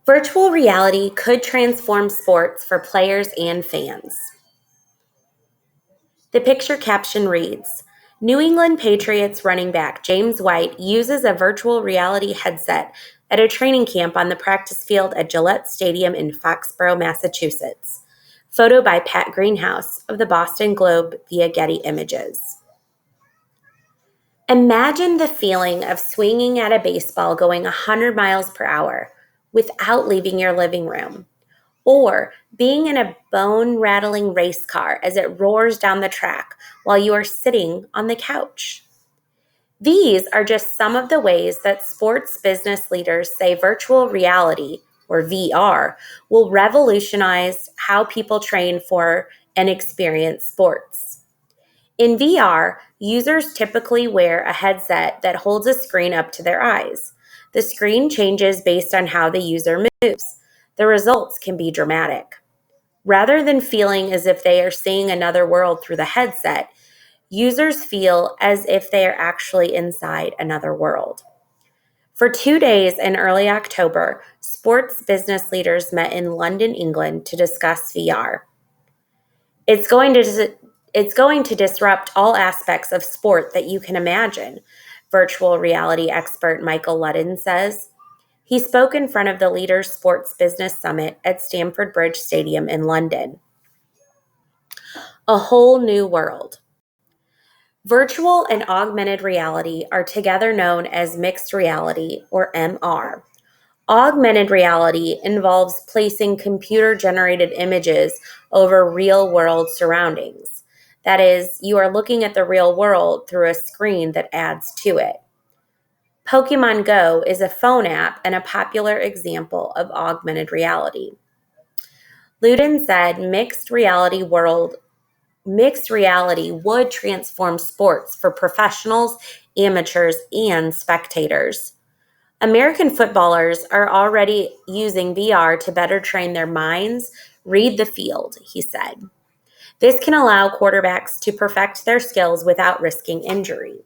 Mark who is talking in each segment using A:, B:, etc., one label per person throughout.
A: Virtual reality could transform sports for players and fans. The picture caption reads, New England Patriots running back James White uses a virtual reality headset at a training camp on the practice field at Gillette Stadium in Foxborough, Massachusetts. Photo by Pat Greenhouse of the Boston Globe via Getty Images. Imagine the feeling of swinging at a baseball going 100 miles per hour without leaving your living room, or being in a bone-rattling race car as it roars down the track while you are sitting on the couch. These are just some of the ways that sports business leaders say virtual reality, or VR, will revolutionize how people train for and experience sports. In VR, users typically wear a headset that holds a screen up to their eyes. The screen changes based on how the user moves. The results can be dramatic. Rather than feeling as if they are seeing another world through the headset, users feel as if they are actually inside another world. For 2 days in early October, sports business leaders met in London, England to discuss VR. It's going to disrupt all aspects of sport that you can imagine, virtual reality expert Michael Ludden says. He spoke in front of the Leaders Sports Business Summit at Stamford Bridge Stadium in London. A whole new world. Virtual and augmented reality are together known as mixed reality, or MR. Augmented reality involves placing computer-generated images over real-world surroundings. That is, you are looking at the real world through a screen that adds to it. Pokemon Go is a phone app and a popular example of augmented reality. Ludden said mixed reality would transform sports for professionals, amateurs, and spectators. American footballers are already using VR to better train their minds, read the field, he said. This can allow quarterbacks to perfect their skills without risking injury.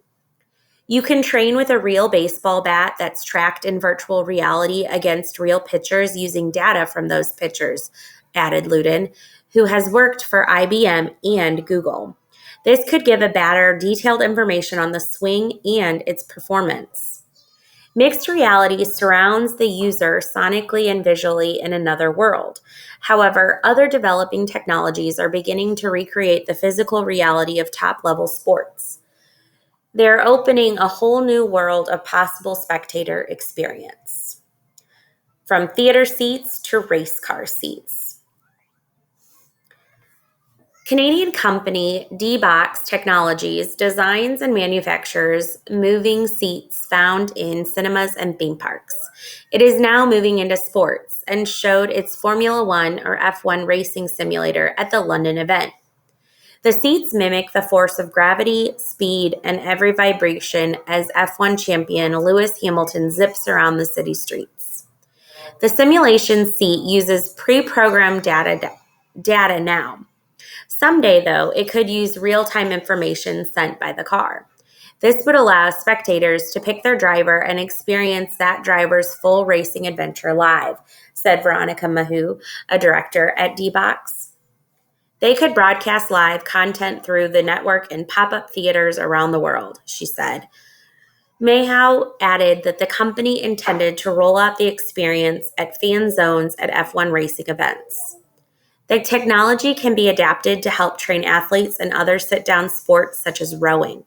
A: You can train with a real baseball bat that's tracked in virtual reality against real pitchers using data from those pitchers, added Ludden, who has worked for IBM and Google. This could give a batter detailed information on the swing and its performance. Mixed reality surrounds the user sonically and visually in another world. However, other developing technologies are beginning to recreate the physical reality of top-level sports. They're opening a whole new world of possible spectator experience, from theater seats to race car seats. Canadian company D-Box Technologies designs and manufactures moving seats found in cinemas and theme parks. It is now moving into sports and showed its Formula One or F1 racing simulator at the London event. The seats mimic the force of gravity, speed, and every vibration as F1 champion Lewis Hamilton zips around the city streets. The simulation seat uses pre-programmed data now. Someday, though, it could use real-time information sent by the car. This would allow spectators to pick their driver and experience that driver's full racing adventure live, said Veronica Mahou, a director at D-Box. They could broadcast live content through the network in pop-up theaters around the world, she said. Mahou added that the company intended to roll out the experience at fan zones at F1 racing events. The technology can be adapted to help train athletes in other sit-down sports such as rowing.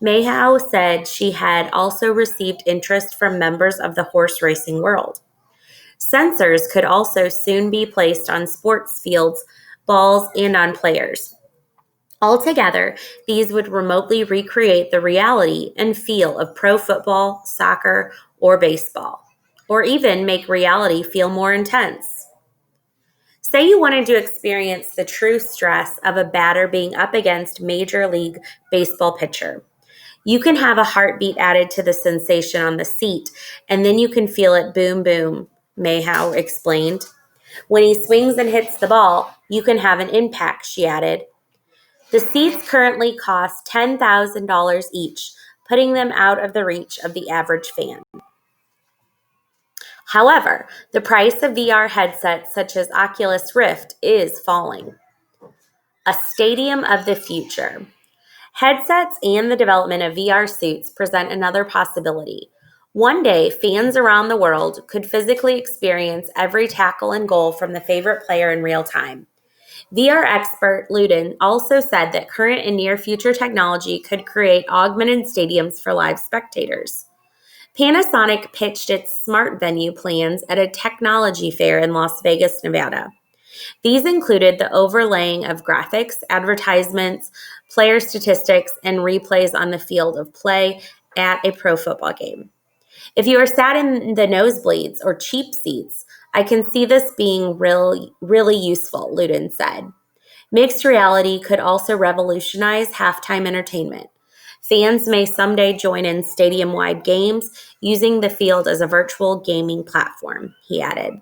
A: Mahou said she had also received interest from members of the horse racing world. Sensors could also soon be placed on sports fields, balls, and on players. Altogether, these would remotely recreate the reality and feel of pro football, soccer, or baseball, or even make reality feel more intense. Say you wanted to experience the true stress of a batter being up against Major League Baseball pitcher. You can have a heartbeat added to the sensation on the seat, and then you can feel it boom, boom, Mahou explained. When he swings and hits the ball, you can have an impact, she added. The seats currently cost $10,000 each, putting them out of the reach of the average fan. However, the price of VR headsets such as Oculus Rift is falling. A stadium of the future. Headsets and the development of VR suits present another possibility. One day, fans around the world could physically experience every tackle and goal from the favorite player in real time. VR expert Ludin also said that current and near future technology could create augmented stadiums for live spectators. Panasonic pitched its smart venue plans at a technology fair in Las Vegas, Nevada. These included the overlaying of graphics, advertisements, player statistics, and replays on the field of play at a pro football game. If you are sat in the nosebleeds or cheap seats, I can see this being really useful, Ludin said. Mixed reality could also revolutionize halftime entertainment. Fans may someday join in stadium-wide games using the field as a virtual gaming platform, he added.